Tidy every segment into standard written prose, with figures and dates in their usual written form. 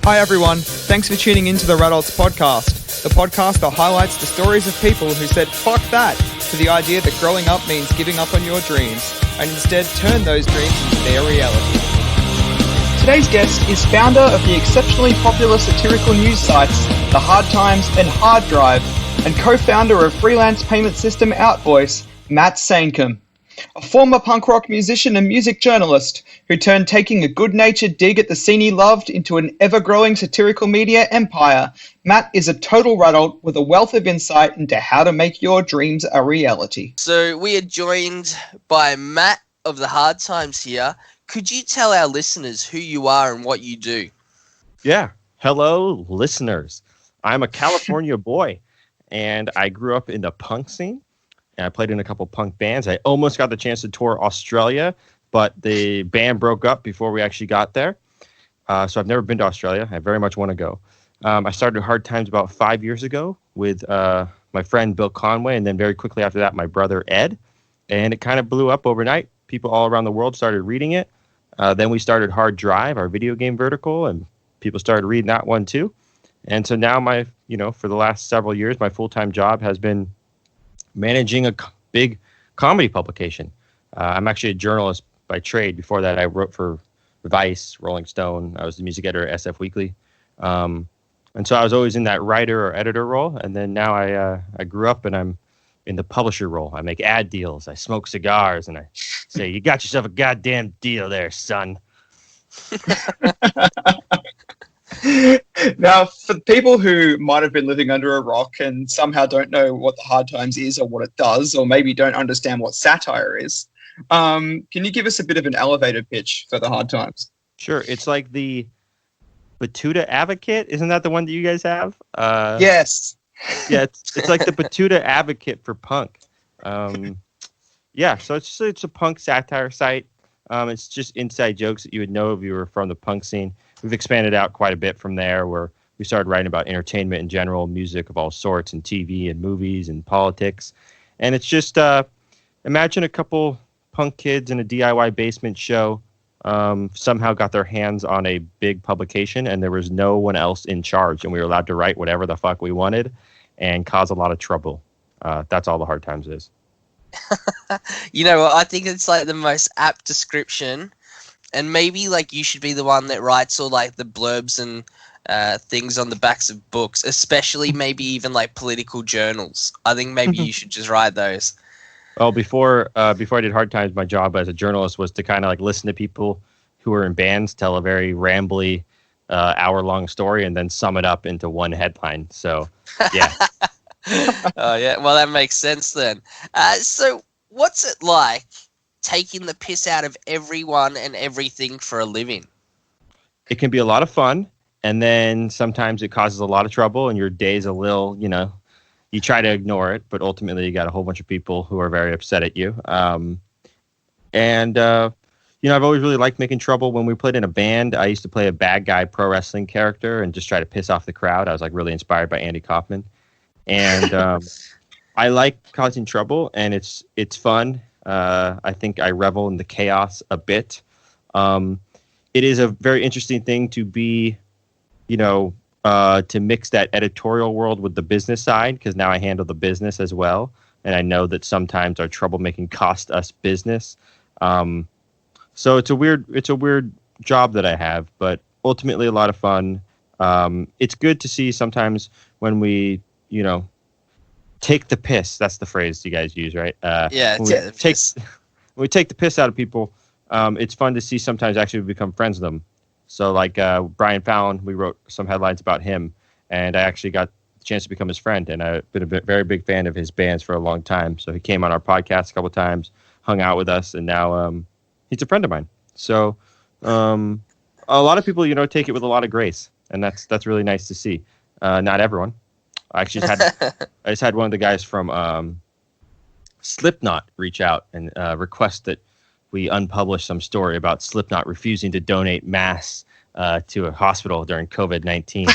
Hi everyone, thanks for tuning into the Radults podcast, the podcast that highlights the stories of people who said fuck that to the idea that growing up means giving up on your dreams, and instead turn those dreams into their reality. Today's guest is founder of the exceptionally popular satirical news sites, The Hard Times and Hard Drive, and co-founder of freelance payment system Outvoice, Matt Saincome. A former punk rock musician and music journalist who turned taking a good-natured dig at the scene he loved into an ever-growing satirical media empire, Matt is a total Radult with a wealth of insight into how to make your dreams a reality. So we are joined by Matt of the Hard Times here. Could you tell our listeners who you are and what you do? Yeah. Hello, listeners. I'm a California boy, and I grew up in the punk scene. And I played in a couple punk bands. I almost got the chance to tour Australia, but the band broke up before we actually got there. So I've never been to Australia. I very much want to go. I started Hard Times about 5 years ago with my friend Bill Conway, and then very quickly after that, my brother Ed. And it kind of blew up overnight. People all around the world started reading it. Then we started Hard Drive, our video game vertical, and people started reading that one too. And so now for the last several years, my full-time job has been managing a big comedy publication. I'm actually a journalist by trade. Before that, I wrote for Vice, Rolling Stone. I was the music editor at SF Weekly. And so I was always in that writer or editor role. And then now I grew up and I'm in the publisher role. I make ad deals. I smoke cigars and I say, you got yourself a goddamn deal there, son. Now, for people who might have been living under a rock and somehow don't know what the Hard Times is or what it does, or maybe don't understand what satire is, can you give us a bit of an elevator pitch for the Hard Times? Sure. It's like the Batuta Advocate. Isn't that the one that you guys have? Yes. Yeah, it's like the Batuta Advocate for punk. Yeah, so it's a punk satire site. It's just inside jokes that you would know if you were from the punk scene. We've expanded out quite a bit from there, where we started writing about entertainment in general, music of all sorts, and TV and movies and politics. And it's just imagine a couple punk kids in a DIY basement show somehow got their hands on a big publication, and there was no one else in charge, and we were allowed to write whatever the fuck we wanted and cause a lot of trouble. That's all the Hard Times is. I think it's like the most apt description. And maybe like you should be the one that writes all like the blurbs and things on the backs of books, especially maybe even like political journals. I think maybe you should just write those. Well, before I did Hard Times, my job as a journalist was to kind of like listen to people who were in bands tell a very rambly hour-long story and then sum it up into one headline. So, yeah. Oh, yeah. Well, that makes sense then. So what's it like taking the piss out of everyone and everything for a living? It can be a lot of fun, and then sometimes it causes a lot of trouble, and your day's a little, you try to ignore it, but ultimately you got a whole bunch of people who are very upset at you. I've always really liked making trouble. When we played in a band, I used to play a bad guy pro wrestling character and just try to piss off the crowd. I was like really inspired by Andy Kaufman. And I like causing trouble, and it's fun. I think I revel in the chaos a bit. It is a very interesting thing to be, to mix that editorial world with the business side, because now I handle the business as well. And I know that sometimes our troublemaking cost us business. So it's a weird job that I have, but ultimately a lot of fun. It's good to see sometimes when we, take the piss. That's the phrase you guys use, right? Yeah. When we take the piss out of people, it's fun to see sometimes actually become friends with them. So like Brian Fallon, we wrote some headlines about him, and I actually got the chance to become his friend, and I've been a very big fan of his bands for a long time. So he came on our podcast a couple of times, hung out with us, and now he's a friend of mine. So a lot of people, take it with a lot of grace, and that's really nice to see. Not everyone. I just had one of the guys from Slipknot reach out and request that we unpublish some story about Slipknot refusing to donate masks to a hospital during COVID-19.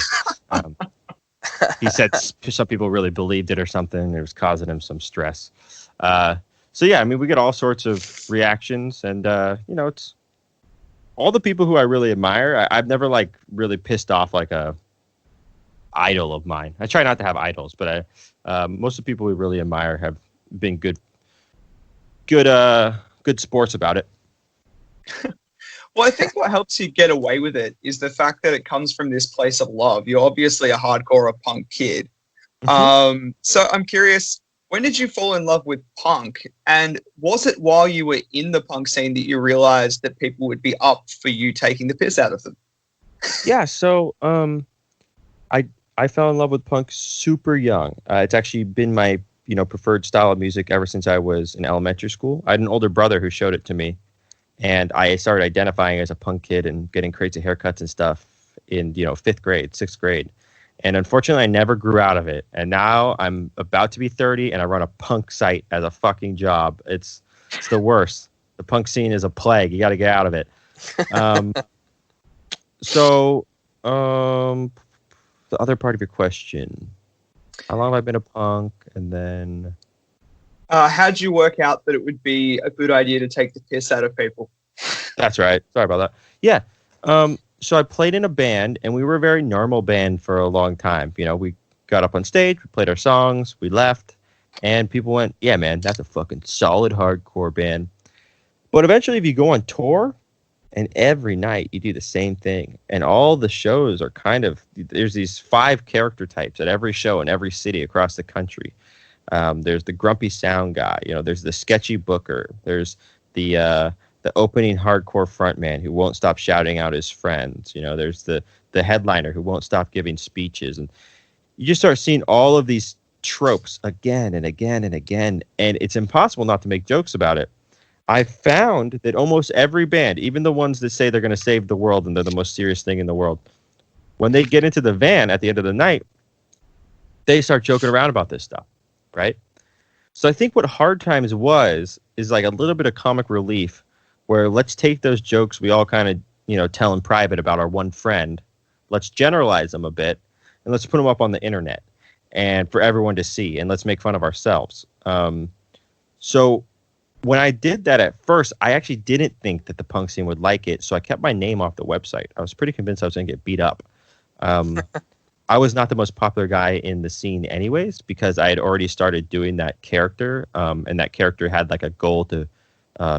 He said some people really believed it or something. It was causing him some stress. So yeah, I mean, we get all sorts of reactions, and it's all the people who I really admire, I've never like really pissed off like a idol of mine. I try not to have idols, but most of the people we really admire have been good sports about it. Well, I think what helps you get away with it is the fact that it comes from this place of love. You're obviously a hardcore or punk kid. So I'm curious, when did you fall in love with punk? And was it while you were in the punk scene that you realized that people would be up for you taking the piss out of them? Yeah, so I fell in love with punk super young. It's actually been my preferred style of music ever since I was in elementary school. I had an older brother who showed it to me, and I started identifying as a punk kid and getting crazy haircuts and stuff in 5th grade, 6th grade. And unfortunately, I never grew out of it. And now I'm about to be 30, and I run a punk site as a fucking job. It's the worst. The punk scene is a plague. You got to get out of it. The other part of your question, how long have I been a punk? And then how'd you work out that it would be a good idea to take the piss out of people? That's right. Sorry about that. Yeah. So I played in a band, and we were a very normal band for a long time. We got up on stage, we played our songs, we left, and people went, yeah, man, that's a fucking solid hardcore band. But eventually, if you go on tour, and every night you do the same thing, and all the shows are there's these 5 character types at every show in every city across the country. There's the grumpy sound guy, there's the sketchy booker, there's the opening hardcore frontman who won't stop shouting out his friends. There's the headliner who won't stop giving speeches. And you just start seeing all of these tropes again and again and again. And it's impossible not to make jokes about it. I found that almost every band, even the ones that say they're going to save the world and they're the most serious thing in the world, when they get into the van at the end of the night, they start joking around about this stuff, right? So I think what Hard Times is like a little bit of comic relief, where let's take those jokes we all kind of, tell in private about our one friend, let's generalize them a bit, and let's put them up on the internet and for everyone to see, and let's make fun of ourselves. So when I did that at first, I actually didn't think that the punk scene would like it, so I kept my name off the website. I was pretty convinced I was going to get beat up. I was not the most popular guy in the scene anyways, because I had already started doing that character, and that character had like a goal to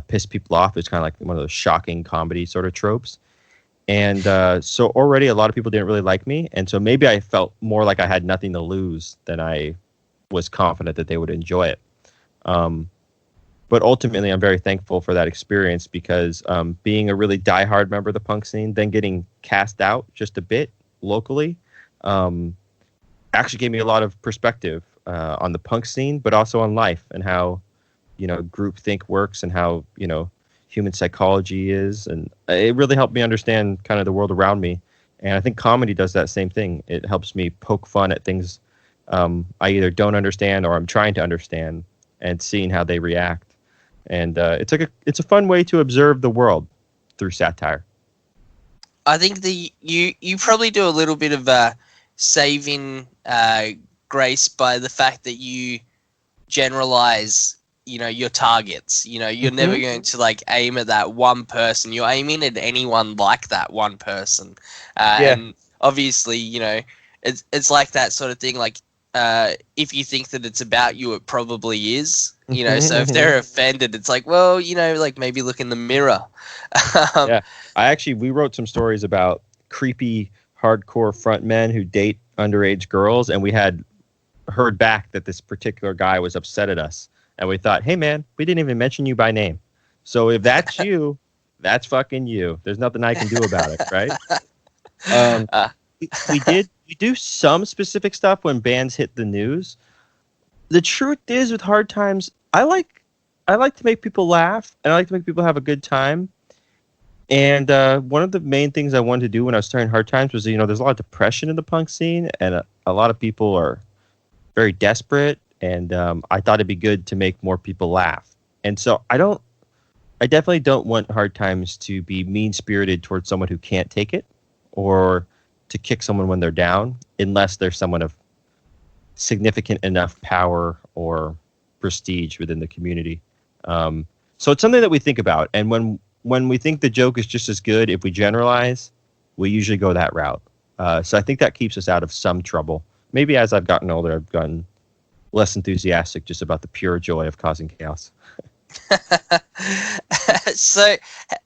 piss people off. It's kind of like one of those shocking comedy sort of tropes. And so already a lot of people didn't really like me, and so maybe I felt more like I had nothing to lose than I was confident that they would enjoy it. But ultimately, I'm very thankful for that experience, because being a really diehard member of the punk scene, then getting cast out just a bit locally, actually gave me a lot of perspective on the punk scene, but also on life and how, groupthink works and how, human psychology is. And it really helped me understand kind of the world around me. And I think comedy does that same thing. It helps me poke fun at things I either don't understand or I'm trying to understand, and seeing how they react. And it's a fun way to observe the world through satire. I think you probably do a little bit of saving grace by the fact that you generalize, your targets. You're never going to like aim at that one person. You're aiming at anyone like that one person. And obviously, it's like that sort of thing. Like, if you think that it's about you, it probably is. So if they're offended, it's like, well, like maybe look in the mirror. We wrote some stories about creepy hardcore frontmen who date underage girls, and we had heard back that this particular guy was upset at us, and we thought, hey man, we didn't even mention you by name, so if that's you, that's fucking you. There's nothing I can do about it, right? We do some specific stuff when bands hit the news. The truth is, with Hard Times, I like to make people laugh, and I like to make people have a good time. And one of the main things I wanted to do when I was starting Hard Times was, there's a lot of depression in the punk scene, and a lot of people are very desperate. And I thought it'd be good to make more people laugh. And so I definitely don't want Hard Times to be mean-spirited towards someone who can't take it, or to kick someone when they're down, unless there's someone of significant enough power or prestige within the community. So it's something that we think about. And when when we think the joke is just as good, if we generalize, we usually go that route. So I think that keeps us out of some trouble. Maybe as I've gotten older, I've gotten less enthusiastic just about the pure joy of causing chaos. So,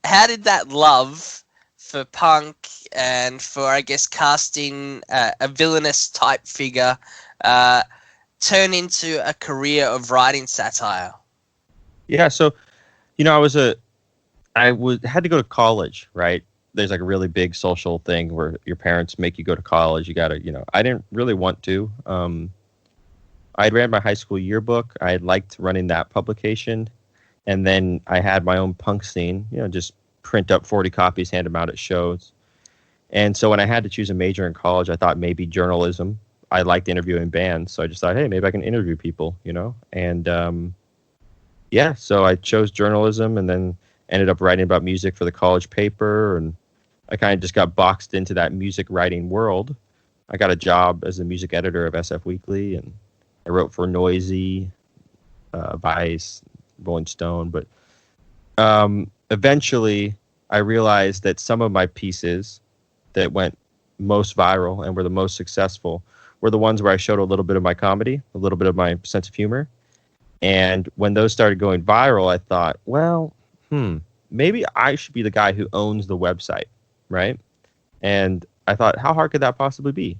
how did that love for punk and for, I guess, casting a villainous type figure turn into a career of writing satire? Yeah, so had to go to college, right? There's like a really big social thing where your parents make you go to college. You gotta, I didn't really want to. I ran my high school yearbook. I liked running that publication. And then I had my own punk scene, just print up 40 copies, hand them out at shows. And so when I had to choose a major in college, I thought maybe journalism. I liked interviewing bands. So I just thought, hey, maybe I can interview people, And so I chose journalism and then ended up writing about music for the college paper. And I kind of just got boxed into that music writing world. I got a job as the music editor of SF Weekly, and I wrote for Noisy, Vice, Rolling Stone. But eventually I realized that some of my pieces that went most viral and were the most successful were the ones where I showed a little bit of my comedy, a little bit of my sense of humor. And when those started going viral, I thought, well, maybe I should be the guy who owns the website, right? And I thought, how hard could that possibly be?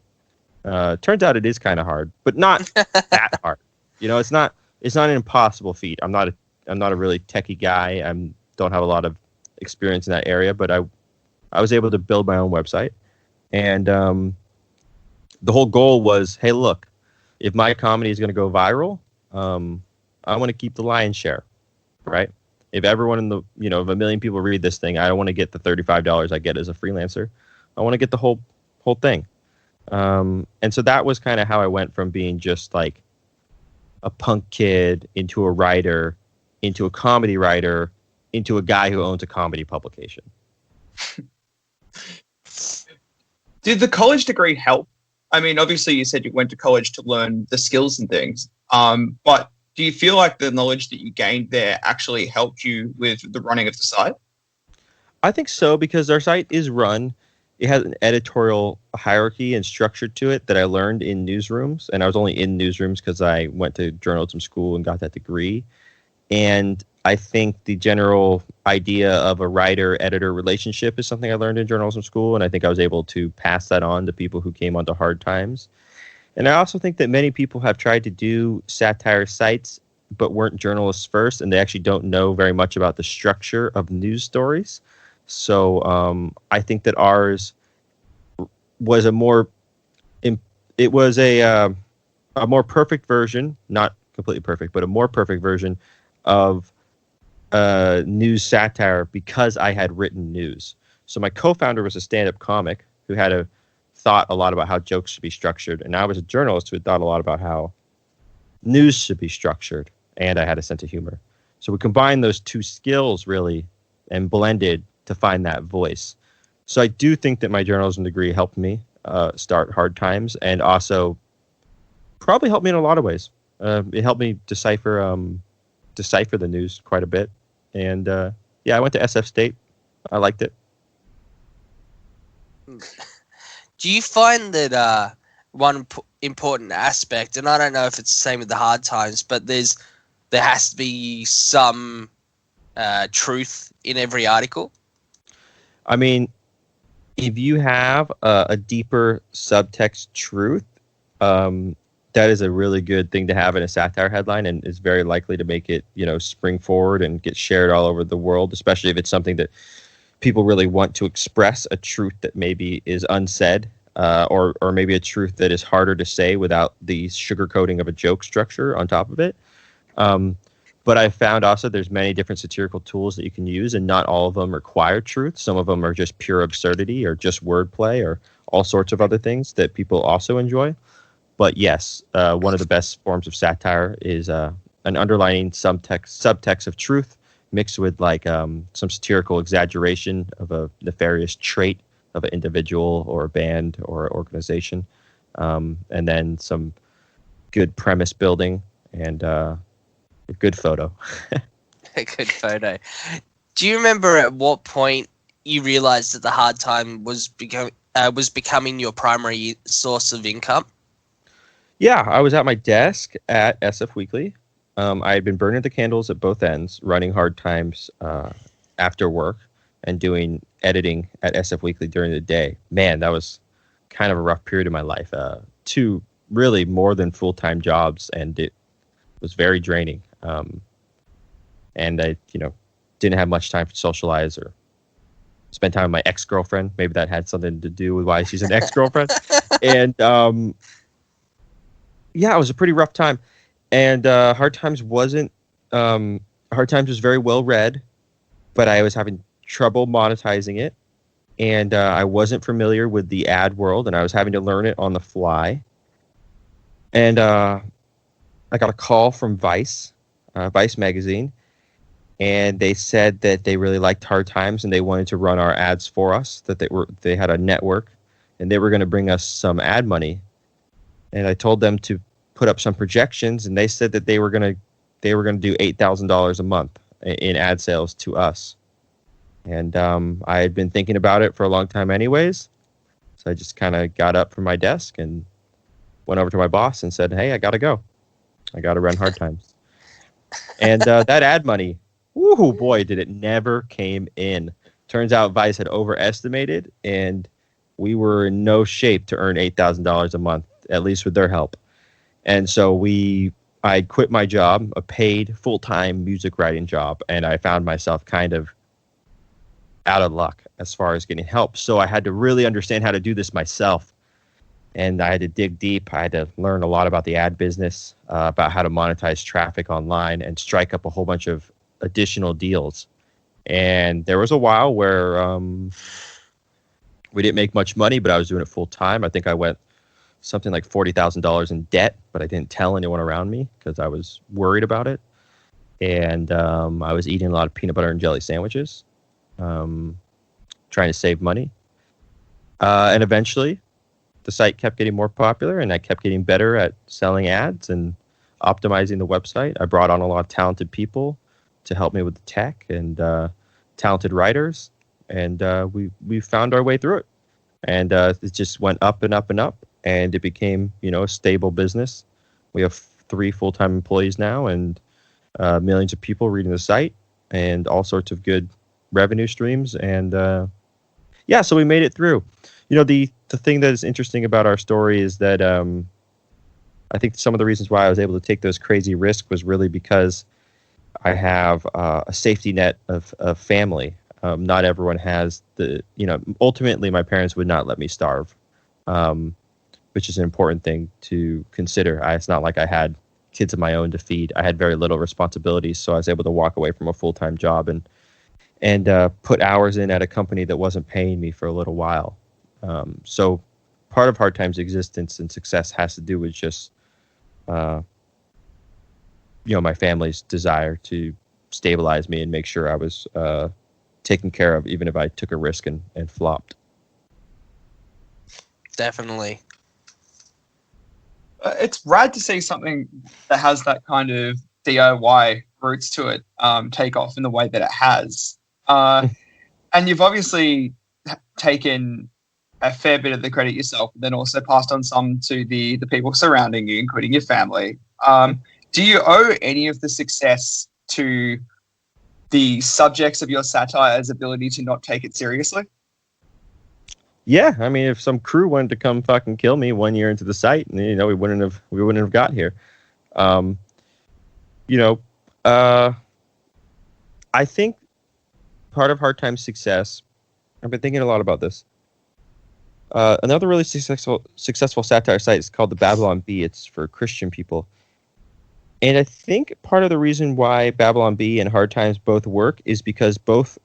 Turns out it is kind of hard, but not that hard. It's not an impossible feat. I'm not a really techie guy. I don't have a lot of experience in that area, but I was able to build my own website. And the whole goal was, hey, look, if my comedy is going to go viral, I want to keep the lion's share, right? If everyone if a million people read this thing, I don't want to get the $35 I get as a freelancer. I want to get the whole thing. And so that was kind of how I went from being just like a punk kid into a writer, into a comedy writer, into a guy who owns a comedy publication. Did the college degree help? I mean, obviously you said you went to college to learn the skills and things, but do you feel like the knowledge that you gained there actually helped you with the running of the site? I think so, because our site is run. It has an editorial hierarchy and structure to it that I learned in newsrooms. And I was only in newsrooms because I went to journalism school and got that degree. And I think the general idea of a writer-editor relationship is something I learned in journalism school. And I think I was able to pass that on to people who came onto hard times. And I also think that many people have tried to do satire sites but weren't journalists first, and they actually don't know very much about the structure of news stories. So I think that ours was a more perfect version, not completely perfect, but a more perfect version of news satire because I had written news. So my co-founder was a stand-up comic who had thought a lot about how jokes should be structured, and I was a journalist who had thought a lot about how news should be structured, and I had a sense of humor. So we combined those two skills really and blended to find that voice. So I do think that my journalism degree helped me start hard times, and also probably helped me in a lot of ways. It helped me decipher the news quite a bit. And I went to SF State. I liked it. Do you find that one important aspect, and I don't know if it's the same with the hard times, but there has to be some truth in every article? I mean, if you have a deeper subtext truth, that is a really good thing to have in a satire headline, and is very likely to make it, spring forward and get shared all over the world, especially if it's something that people really want to express, a truth that maybe is unsaid, or maybe a truth that is harder to say without the sugarcoating of a joke structure on top of it. But I found also there's many different satirical tools that you can use, and not all of them require truth. Some of them are just pure absurdity or just wordplay or all sorts of other things that people also enjoy. But yes, one of the best forms of satire is an underlining subtext of truth mixed with some satirical exaggeration of a nefarious trait of an individual or a band or organization, and then some good premise building and a good photo. A good photo. Do you remember at what point you realized that the hard time was becoming your primary source of income? Yeah, I was at my desk at SF Weekly. I had been burning the candles at both ends, running hard times after work, and doing editing at SF Weekly during the day. Man, that was kind of a rough period of my life. Two really more than full-time jobs, and it was very draining. And I, didn't have much time to socialize or spend time with my ex-girlfriend. Maybe that had something to do with why she's an ex-girlfriend. And yeah, it was a pretty rough time. And Hard Times wasn't. Hard Times was very well read, but I was having trouble monetizing it, and I wasn't familiar with the ad world, and I was having to learn it on the fly. And I got a call from Vice magazine, and they said that they really liked Hard Times and they wanted to run our ads for us. That they had a network, and they were going to bring us some ad money. And I told them to put up some projections, and they said that they were going to do $8,000 a month in ad sales to us. And I had been thinking about it for a long time anyways. So I just kind of got up from my desk and went over to my boss and said, "Hey, I got to go. I got to run Hard Times." And that ad money, whoo boy, did it never came in. Turns out Vice had overestimated, and we were in no shape to earn $8,000 a month, at least with their help. And so I quit my job, a paid full-time music writing job, and I found myself kind of out of luck as far as getting help. So I had to really understand how to do this myself. And I had to dig deep. I had to learn a lot about the ad business, about how to monetize traffic online and strike up a whole bunch of additional deals. And there was a while where we didn't make much money, but I was doing it full time. I think I went something like $40,000 in debt, but I didn't tell anyone around me because I was worried about it. And I was eating a lot of peanut butter and jelly sandwiches, trying to save money. And eventually, the site kept getting more popular, and I kept getting better at selling ads and optimizing the website. I brought on a lot of talented people to help me with the tech and talented writers, and we found our way through it. And it just went up and up and up, and it became, a stable business. We have 3 full-time employees now, and millions of people reading the site, and all sorts of good revenue streams. And so we made it through. The thing that is interesting about our story is that I think some of the reasons why I was able to take those crazy risks was really because I have a safety net of family. Not everyone has ultimately my parents would not let me starve, which is an important thing to consider. It's not like I had kids of my own to feed. I had very little responsibilities, so I was able to walk away from a full-time job and put hours in at a company that wasn't paying me for a little while. So part of Hard Times' existence and success has to do with just, my family's desire to stabilize me and make sure I was taken care of, even if I took a risk and flopped. Definitely. It's rad to see something that has that kind of DIY roots to it take off in the way that it has. And you've obviously taken a fair bit of the credit yourself, but then also passed on some to the people surrounding you, including your family. Do you owe any of the success to the subjects of your satire's ability to not take it seriously? Yeah, I mean, if some crew wanted to come fucking kill me 1 year into the site, we wouldn't have got here. I think part of Hard Time's success, I've been thinking a lot about this. Another really successful satire site is called the Babylon Bee. It's for Christian people. And I think part of the reason why Babylon Bee and Hard Times both work is because both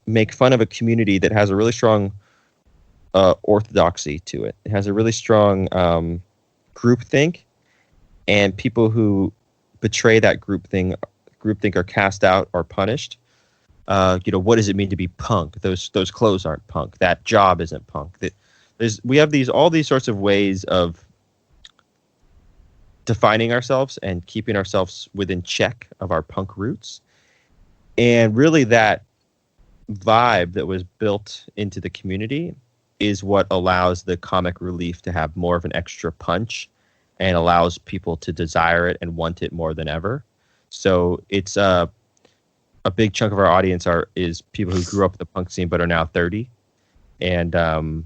make fun of a community that has a really strong orthodoxy to it. It has a really strong groupthink, and people who betray that groupthink are cast out or punished. What does it mean to be punk? Those clothes aren't punk. That job isn't punk. We have all these sorts of ways of defining ourselves and keeping ourselves within check of our punk roots. And really that vibe that was built into the community is what allows the comic relief to have more of an extra punch and allows people to desire it and want it more than ever. So it's a big chunk of our audience is people who grew up in the punk scene but are now 30. And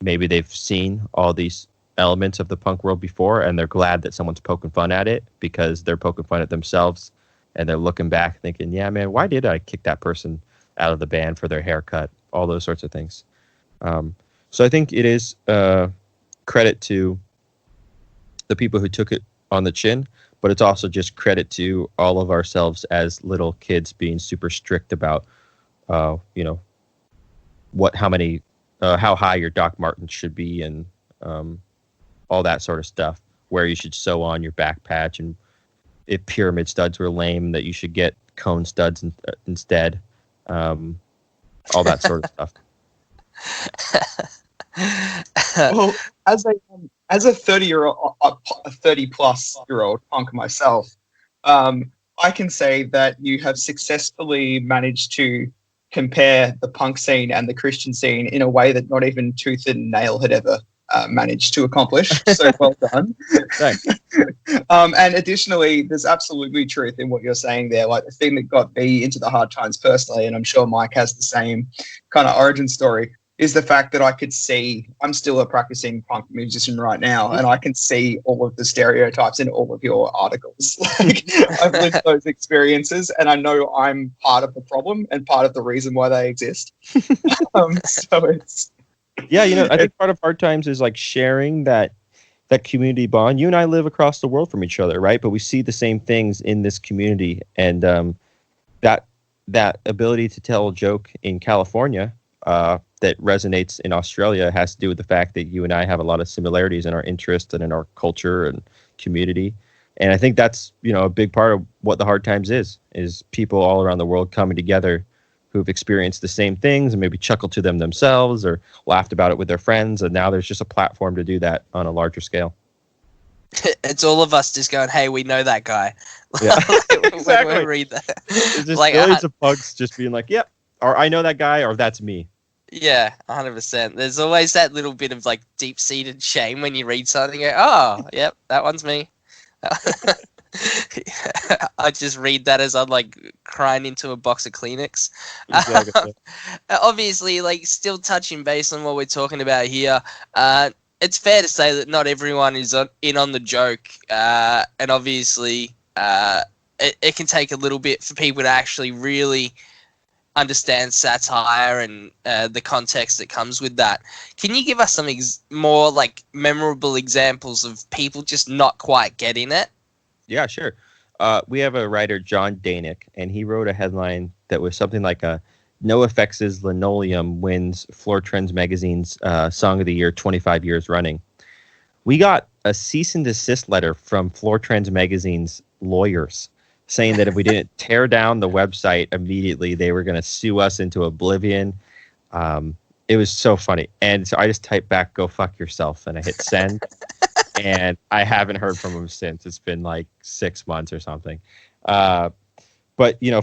maybe they've seen all these elements of the punk world before, and they're glad that someone's poking fun at it because they're poking fun at themselves, and they're looking back thinking, yeah, man, why did I kick that person out of the band for their haircut? All those sorts of things. So I think it is credit to the people who took it on the chin, but it's also just credit to all of ourselves as little kids being super strict about, how high your Doc Martens should be and all that sort of stuff, where you should sew on your back patch, and if pyramid studs were lame, that you should get cone studs instead. All that sort of stuff. Well, as a 30-plus-year-old punk myself, I can say that you have successfully managed to compare the punk scene and the Christian scene in a way that not even Tooth and Nail had ever managed to accomplish. So well done. Thanks. And additionally, there's absolutely truth in what you're saying there. Like, the thing that got me into the hard times personally, and I'm sure Mike has the same kind of origin story, is the fact that I could see, I'm still a practicing punk musician right now, and I can see all of the stereotypes in all of your articles. Like, I've lived those experiences, and I know I'm part of the problem and part of the reason why they exist. So it's... Yeah, I think part of hard times is like sharing that community bond. You and I live across the world from each other, right? But we see the same things in this community, and that ability to tell a joke in California that resonates in Australia has to do with the fact that you and I have a lot of similarities in our interests and in our culture and community. And I think that's, a big part of what the hard times is people all around the world coming together who've experienced the same things and maybe chuckled to them themselves or laughed about it with their friends. And now there's just a platform to do that on a larger scale. It's all of us just going, hey, we know that guy. Yeah, exactly. When we read that. There's just millions of punks just being like, yep, or I know that guy, or that's me. Yeah, 100%. There's always that little bit of like deep-seated shame when you read something and go, oh, yep, that one's me. I just read that as I'm like crying into a box of Kleenex. Exactly. Obviously, like, still touching base on what we're talking about here. It's fair to say that not everyone is in on the joke, and obviously, it can take a little bit for people to actually really understand satire and the context that comes with that. Can you give us some more like memorable examples of people just not quite getting it? Yeah, sure. We have a writer, John Danick, and he wrote a headline that was something like NoFX's Linoleum wins Floor Trends Magazine's Song of the Year 25 years running. We got a cease and desist letter from Floor Trends Magazine's lawyers saying that if we didn't tear down the website immediately, they were going to sue us into oblivion. It was so funny. And so I just typed back, go fuck yourself, and I hit send. And I haven't heard from them since. It's been like 6 months or something. But,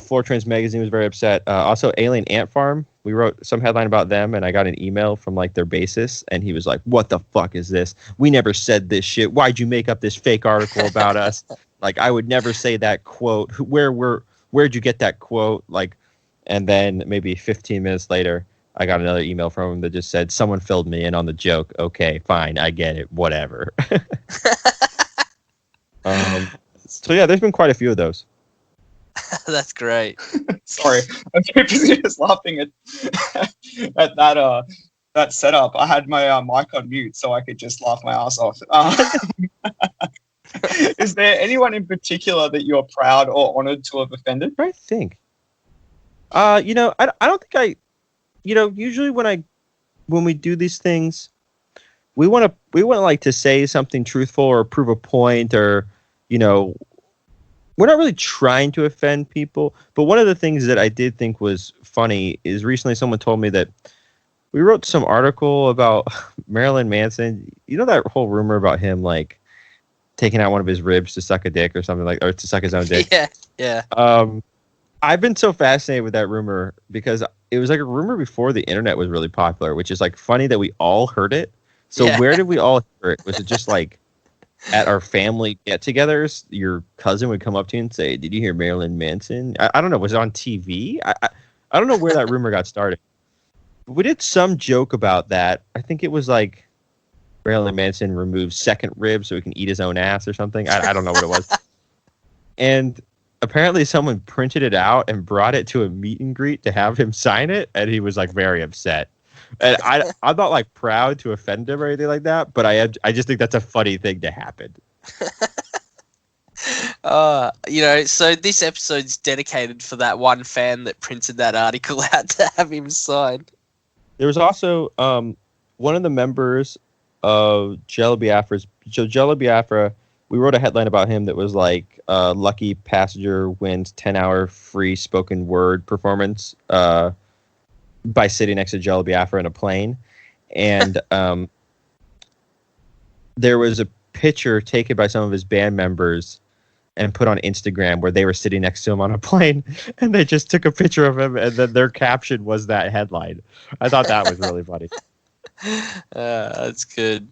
Floor Trends Magazine was very upset. Also, Alien Ant Farm, we wrote some headline about them, and I got an email from like their bassist, and he was like, what the fuck is this? We never said this shit. Why'd you make up this fake article about us? Like, I would never say that quote. Where'd you get that quote? Like, and then maybe 15 minutes later, I got another email from him that just said, someone filled me in on the joke. Okay, fine, I get it, whatever. So yeah, there's been quite a few of those. That's great. Sorry, I'm too busy just laughing at that setup. I had my mic on mute so I could just laugh my ass off. Is there anyone in particular that you're proud or honored to have offended? I think. I don't think usually when we do these things, we want to like to say something truthful or prove a point, or we're not really trying to offend people. But one of the things that I did think was funny is recently someone told me that we wrote some article about Marilyn Manson. You know that whole rumor about him like taking out one of his ribs to suck a dick or something, or to suck his own dick. Yeah. I've been so fascinated with that rumor because it was like a rumor before the internet was really popular, which is like funny that we all heard it. So Yeah. where did we all hear it? Was it just like at our family get-togethers? Your cousin would come up to you and say, "Did you hear Marilyn Manson?" I don't know. Was it on TV? I don't know where that rumor got started. But we did some joke about that. I think it was like Marilyn Manson removed second rib so he can eat his own ass or something. I don't know what it was. And apparently someone printed it out and brought it to a meet and greet to have him sign it, and he was like very upset. And I'm not like proud to offend him or anything like that, but I just think that's a funny thing to happen. So this episode's dedicated for that one fan that printed that article out to have him sign. There was also one of the members of Jello Biafra's. So Jello Biafra, we wrote a headline about him that was like, lucky passenger wins 10-hour free spoken word performance by sitting next to Jello Biafra in a plane. And there was a picture taken by some of his band members and put on Instagram where they were sitting next to him on a plane, and they just took a picture of him, and then their caption was that headline. I thought that was really funny. That's good.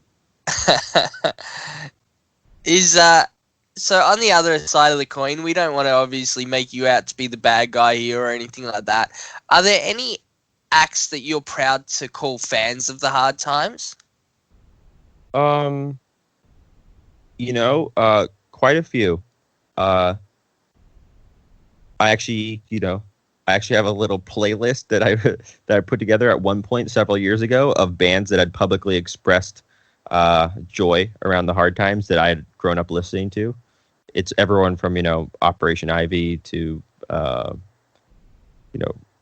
So on the other side of the coin, we don't want to obviously make you out to be the bad guy here or anything like that. Are there any acts that you're proud to call fans of the Hard Times? Quite a few. I actually have a little playlist that I put together at one point several years ago of bands that had publicly expressed joy around the Hard Times that I had grown up listening to. It's everyone from Operation Ivy to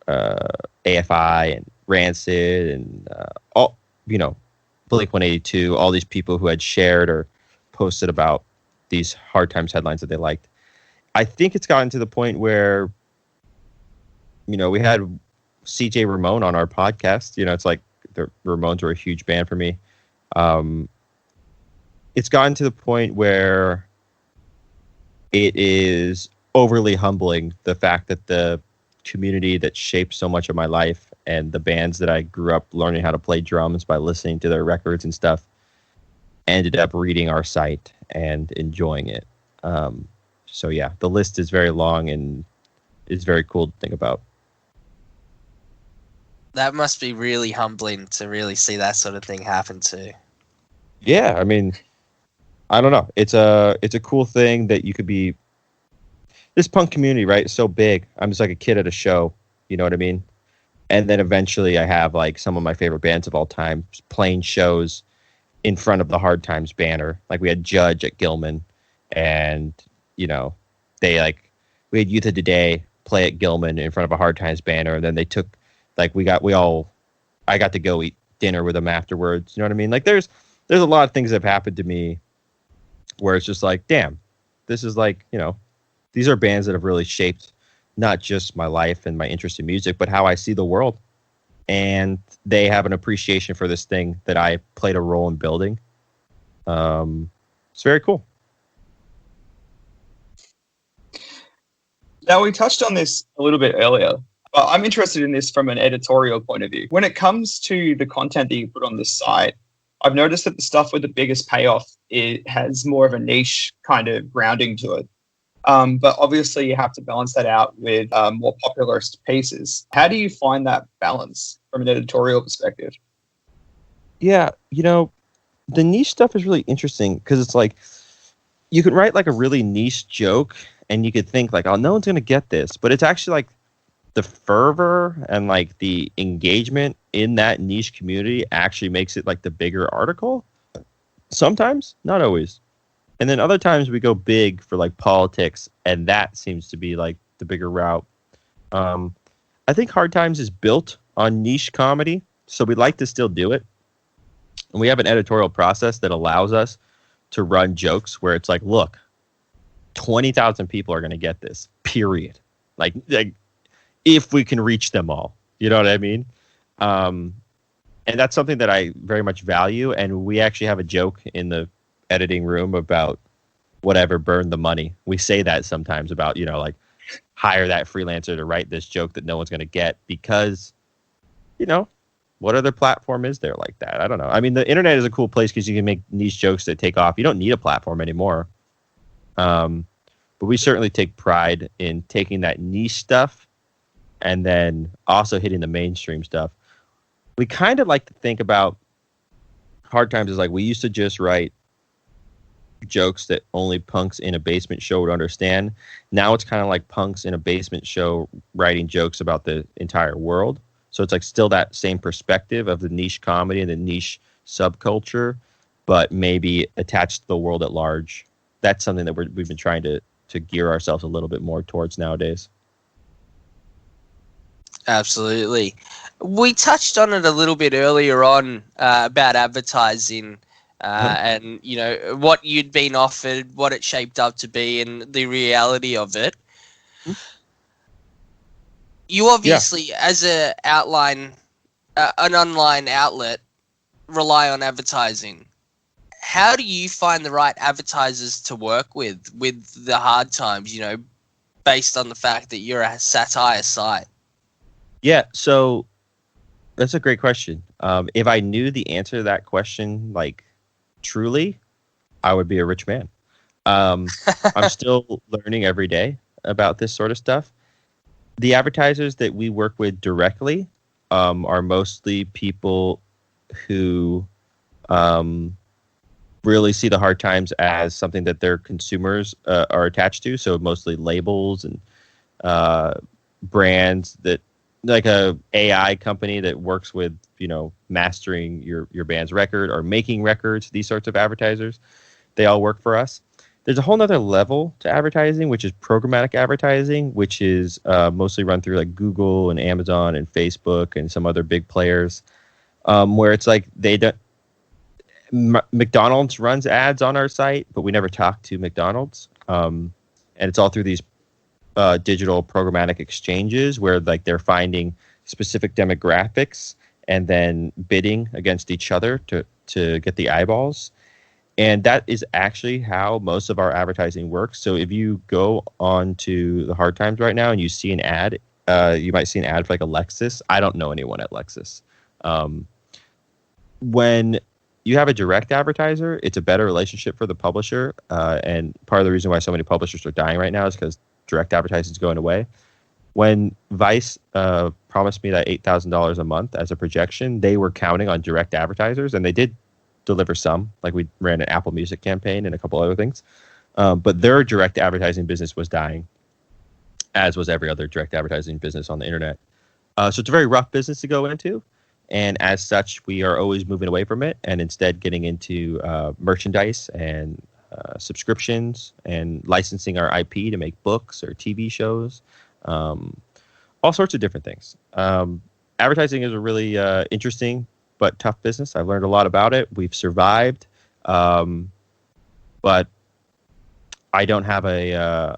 AFI and Rancid and all Blink-182. All these people who had shared or posted about these Hard Times headlines that they liked. I think it's gotten to the point where, we had CJ Ramone on our podcast. It's like the Ramones were a huge band for me. It's gotten to the point where it is overly humbling, the fact that the community that shaped so much of my life and the bands that I grew up learning how to play drums by listening to their records and stuff ended up reading our site and enjoying it. So yeah, the list is very long and is very cool to think about. That must be really humbling to really see that sort of thing happen too. Yeah, I mean, I don't know. It's a cool thing that you could be. This punk community, right? It's so big. I'm just like a kid at a show. You know what I mean? And then eventually I have like some of my favorite bands of all time playing shows in front of the Hard Times banner. Like we had Judge at Gilman, and we had Youth of Today play at Gilman in front of a Hard Times banner, and then they took I got to go eat dinner with them afterwards. You know what I mean? Like there's a lot of things that have happened to me where it's just like, damn, this is like, these are bands that have really shaped not just my life and my interest in music, but how I see the world. And they have an appreciation for this thing that I played a role in building. It's very cool. Now, we touched on this a little bit earlier, but I'm interested in this from an editorial point of view. When it comes to the content that you put on this site, I've noticed that the stuff with the biggest payoff, it has more of a niche kind of grounding to it. But obviously you have to balance that out with more popularist pieces. How do you find that balance from an editorial perspective? Yeah, the niche stuff is really interesting because it's like you could write like a really niche joke and you could think like, oh, no one's going to get this. But it's actually like the fervor and like the engagement in that niche community actually makes it like the bigger article. Sometimes, not always. And then other times we go big for like politics, and that seems to be like the bigger route. I think Hard Times is built on niche comedy, so we like to still do it. And we have an editorial process that allows us to run jokes where it's like, look, 20,000 people are going to get this, period. Like if we can reach them all, you know what I mean? And that's something that I very much value. And we actually have a joke in the editing room about whatever burned the money. We say that sometimes about, like hire that freelancer to write this joke that no one's going to get because, what other platform is there like that? I don't know. I mean, the internet is a cool place because you can make niche jokes that take off. You don't need a platform anymore. But we certainly take pride in taking that niche stuff and then also hitting the mainstream stuff. We kind of like to think about Hard Times as like we used to just write jokes that only punks in a basement show would understand. Now it's kind of like punks in a basement show writing jokes about the entire world. So it's like still that same perspective of the niche comedy and the niche subculture, but maybe attached to the world at large. That's something that we've been trying to gear ourselves a little bit more towards nowadays. Absolutely. We touched on it a little bit earlier on about advertising and, what you'd been offered, what it shaped up to be, and the reality of it. You obviously, as an online outlet, rely on advertising. How do you find the right advertisers to work with the hard times, based on the fact that you're a satire site? Yeah, so that's a great question. If I knew the answer to that question, like truly, I would be a rich man. I'm still learning every day about this sort of stuff. The advertisers that we work with directly are mostly people who really see the Hard Times as something that their consumers are attached to. So mostly labels and brands that, like a AI company that works with, mastering your band's record or making records, these sorts of advertisers, they all work for us. There's a whole nother level to advertising, which is programmatic advertising, which is mostly run through like Google and Amazon and Facebook and some other big players, where it's like McDonald's runs ads on our site, but we never talk to McDonald's. And it's all through these digital programmatic exchanges where like they're finding specific demographics and then bidding against each other to get the eyeballs. And that is actually how most of our advertising works. So if you go on to the Hard Times right now and you see an ad, you might see an ad for like a Lexus. I don't know anyone at Lexus. When you have a direct advertiser, it's a better relationship for the publisher. And part of the reason why so many publishers are dying right now is because direct advertising is going away. When Vice promised me that $8,000 a month as a projection, they were counting on direct advertisers, and they did deliver some. Like we ran an Apple Music campaign and a couple other things. But their direct advertising business was dying, as was every other direct advertising business on the internet. So it's a very rough business to go into. And as such, we are always moving away from it and instead getting into merchandise and subscriptions and licensing our IP to make books or TV shows, all sorts of different things. Advertising is a really interesting but tough business. I've learned a lot about it. We've survived, but I don't have a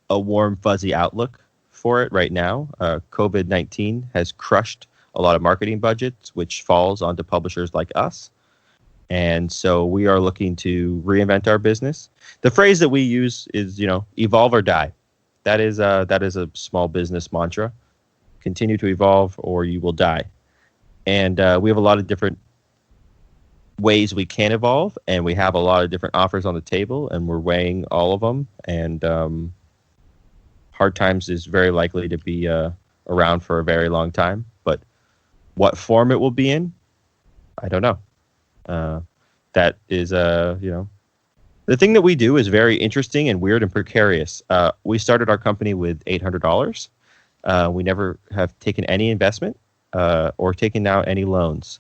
warm, fuzzy outlook for it right now. COVID-19 has crushed a lot of marketing budgets, which falls onto publishers like us. And so we are looking to reinvent our business. The phrase that we use is, evolve or die. That is a small business mantra. Continue to evolve or you will die. And we have a lot of different ways we can evolve, and we have a lot of different offers on the table, and we're weighing all of them. And Hard Times is very likely to be around for a very long time. But what form it will be in, I don't know. That is, the thing that we do is very interesting and weird and precarious. We started our company with $800. We never have taken any investment or taken out any loans.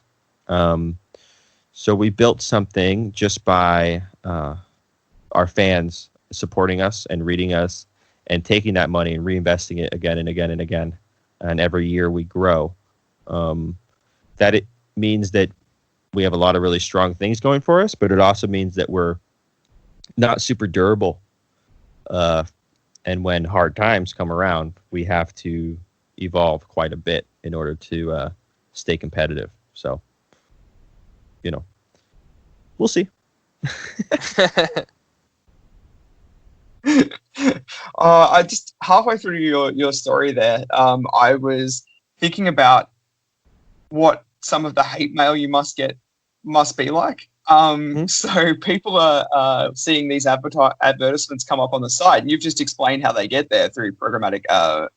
So we built something just by our fans supporting us and reading us and taking that money and reinvesting it again and again and again. And every year we grow. That it means that we have a lot of really strong things going for us, but it also means that we're not super durable. And when hard times come around, we have to evolve quite a bit in order to stay competitive. So, we'll see. I just halfway through your story there, I was thinking about what some of the hate mail you must get must be like. So people are seeing these advertisements come up on the site, and you've just explained how they get there through programmatic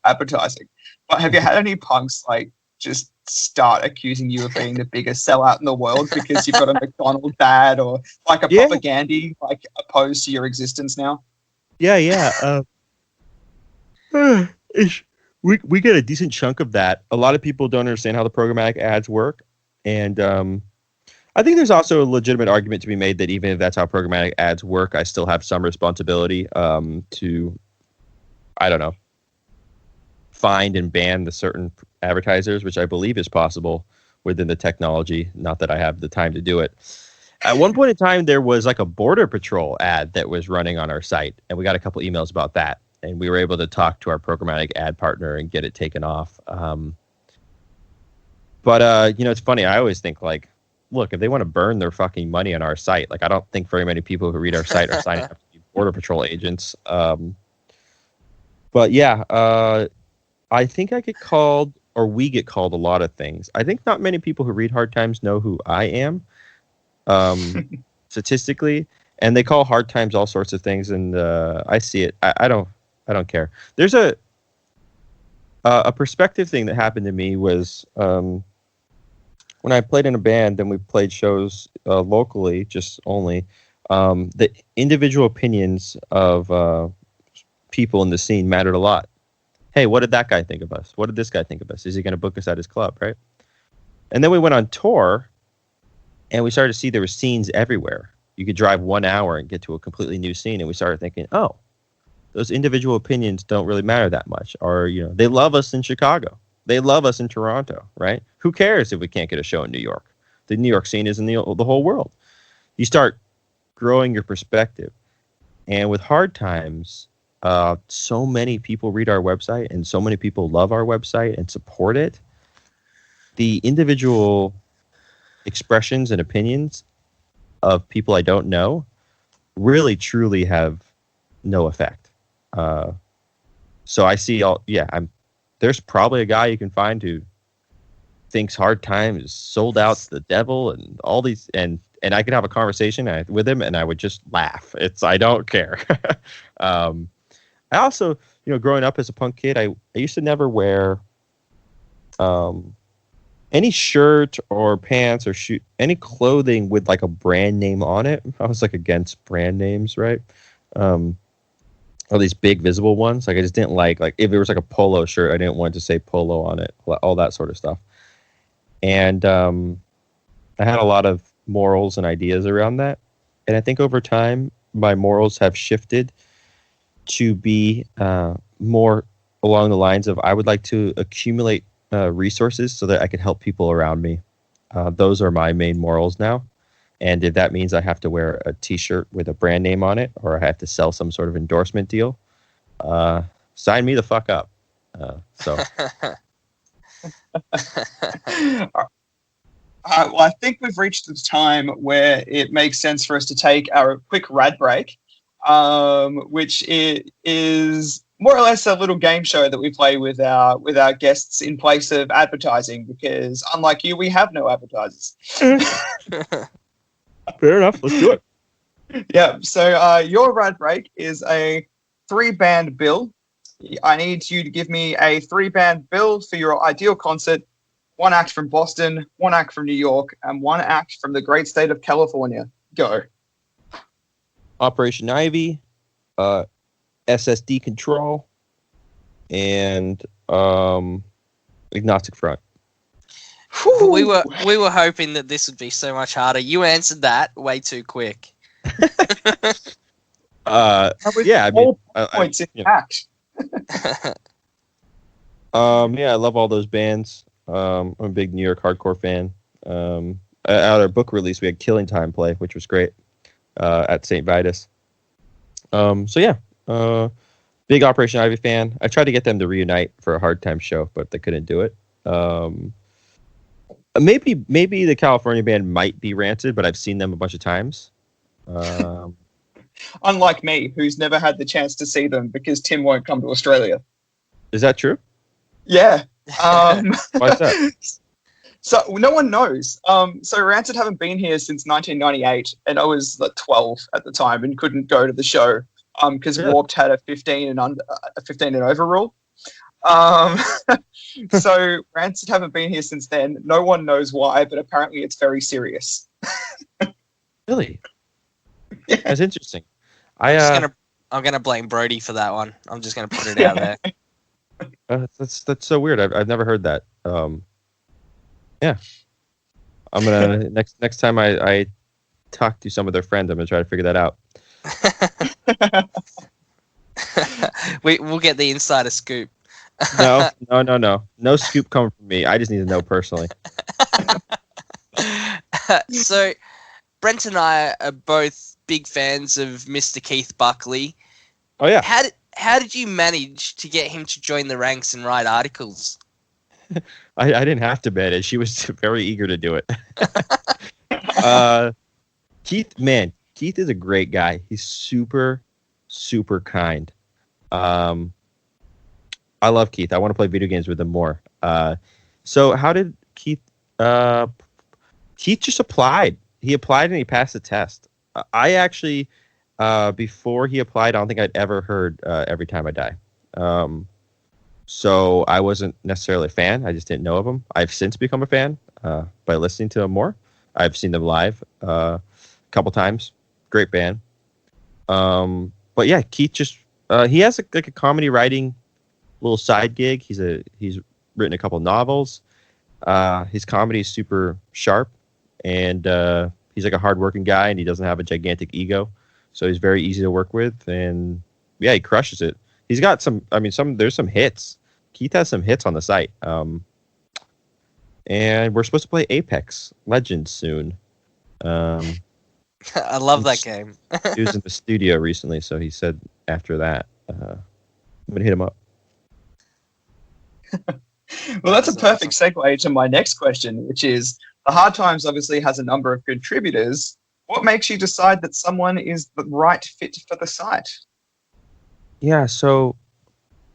advertising. But have you had any punks like just start accusing you of being the biggest sellout in the world because you've got a McDonald's ad or like a propaganda like opposed to your existence now? Yeah. We get a decent chunk of that. A lot of people don't understand how the programmatic ads work, and I think there's also a legitimate argument to be made that even if that's how programmatic ads work, I still have some responsibility to, I don't know, find and ban the certain advertisers, which I believe is possible within the technology. Not that I have the time to do it. At one point in time, there was like a Border Patrol ad that was running on our site, and we got a couple emails about that. And we were able to talk to our programmatic ad partner and get it taken off. But it's funny. I always think like, look, if they want to burn their fucking money on our site, like I don't think very many people who read our site are signing up to be Border Patrol agents. But yeah, I think I get called, or we get called a lot of things. I think not many people who read Hard Times know who I am, statistically, and they call Hard Times all sorts of things, and I see it. I don't care. There's a perspective thing that happened to me was when I played in a band and we played shows locally, just only, the individual opinions of people in the scene mattered a lot. Hey, what did that guy think of us? What did this guy think of us? Is he going to book us at his club, right? And then we went on tour, and we started to see there were scenes everywhere. You could drive 1 hour and get to a completely new scene, and we started thinking, oh, those individual opinions don't really matter that much. Or, they love us in Chicago. They love us in Toronto, right? Who cares if we can't get a show in New York? The New York scene is in the whole world. You start growing your perspective. And with Hard Times, so many people read our website and so many people love our website and support it. The individual expressions and opinions of people I don't know really, truly have no effect. So I see there's probably a guy you can find who thinks Hard Times is sold out to the devil and all these, and I could have a conversation with him and I would just laugh. I don't care. I also, growing up as a punk kid, I used to never wear any shirt or pants or any clothing with like a brand name on it. I was like against brand names, right? All these big visible ones. Like I just didn't like if it was like a polo shirt, I didn't want to say polo on it, all that sort of stuff. And I had a lot of morals and ideas around that. And I think over time, my morals have shifted to be more along the lines of I would like to accumulate resources so that I can help people around me. Those are my main morals now. And if that means I have to wear a T-shirt with a brand name on it, or I have to sell some sort of endorsement deal, sign me the fuck up. Well, I think we've reached the time where it makes sense for us to take our quick rad break, which is more or less a little game show that we play with our guests in place of advertising, because unlike you, we have no advertisers. Fair enough. Let's do it. Yeah. So your rad break is a 3-band bill. I need you to give me a 3-band bill for your ideal concert. 1 act from Boston, 1 act from New York, and 1 act from the great state of California. Go. Operation Ivy, SSD Control, and Agnostic Front. We were hoping that this would be so much harder. You answered that way too quick. Points intact. I love all those bands. I'm a big New York hardcore fan. At our book release, we had Killing Time play, which was great at St. Vitus. Big Operation Ivy fan. I tried to get them to reunite for a Hard Time show, but they couldn't do it. Maybe the California band might be Rancid, but I've seen them a bunch of times. Unlike me, who's never had the chance to see them because Tim won't come to Australia. Is that true? Yeah. Why is that? So no one knows. So Rancid haven't been here since 1998, and I was like 12 at the time and couldn't go to the show because Really? Warped had a 15 and over rule. So Rancid haven't been here since then. No one knows why, but apparently it's very serious. Really? Yeah. That's interesting. I'm gonna blame Brody for that one. I'm just gonna put it out there. That's so weird. I've never heard that. Yeah. I'm gonna next time I talk to some of their friends, I'm gonna try to figure that out. We'll get the insider scoop. No. No scoop coming from me. I just need to know personally. So, Brent and I are both big fans of Mr. Keith Buckley. Oh yeah. How did you manage to get him to join the ranks and write articles? I didn't have to bet it. She was very eager to do it. Keith is a great guy. He's super, super kind. I love Keith. I want to play video games with him more. So how did Keith? Keith just applied. He applied and he passed the test. I actually, before he applied, I don't think I'd ever heard Every Time I Die. So I wasn't necessarily a fan. I just didn't know of them. I've since become a fan by listening to them more. I've seen them live a couple times. Great band. But yeah, Keith just he has a comedy writing little side gig. He's written a couple novels. His comedy is super sharp, and he's like a hardworking guy, and he doesn't have a gigantic ego, so he's very easy to work with. And yeah, he crushes it. He's got there's some hits. Keith has some hits on the site. And we're supposed to play Apex Legends soon. I love that game. He was in the studio recently, so he said after that, I'm going to hit him up. Well, that's a perfect segue to my next question, which is, the Hard Times obviously has a number of contributors. What makes you decide that someone is the right fit for the site? Yeah, so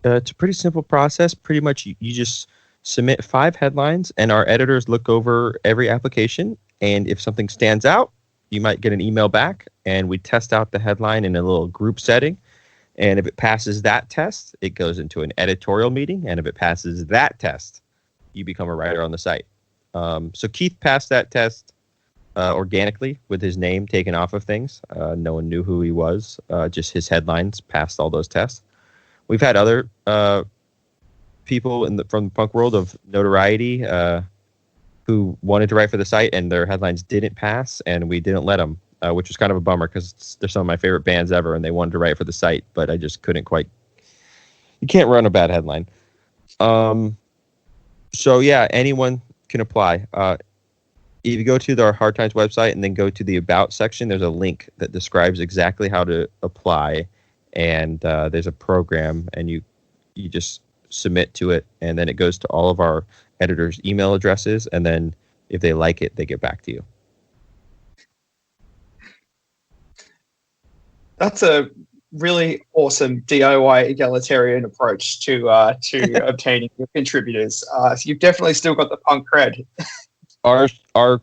it's a pretty simple process. Pretty much you just submit 5 headlines, and our editors look over every application. And if something stands out, you might get an email back, and we test out the headline in a little group setting. And if it passes that test, it goes into an editorial meeting. And if it passes that test, you become a writer on the site. So Keith passed that test organically with his name taken off of things. No one knew who he was. Just his headlines passed all those tests. We've had other people from the punk world of notoriety who wanted to write for the site, and their headlines didn't pass, and we didn't let them, which was kind of a bummer because they're some of my favorite bands ever, and they wanted to write for the site, but I just couldn't quite. You can't run a bad headline. So yeah, anyone can apply. If you go to our Hard Times website and then go to the About section, there's a link that describes exactly how to apply, and there's a program, and you just submit to it, and then it goes to all of our editors' email addresses, and then if they like it, they get back to you. That's a really awesome DIY egalitarian approach to obtaining your contributors. So you've definitely still got the punk cred. Our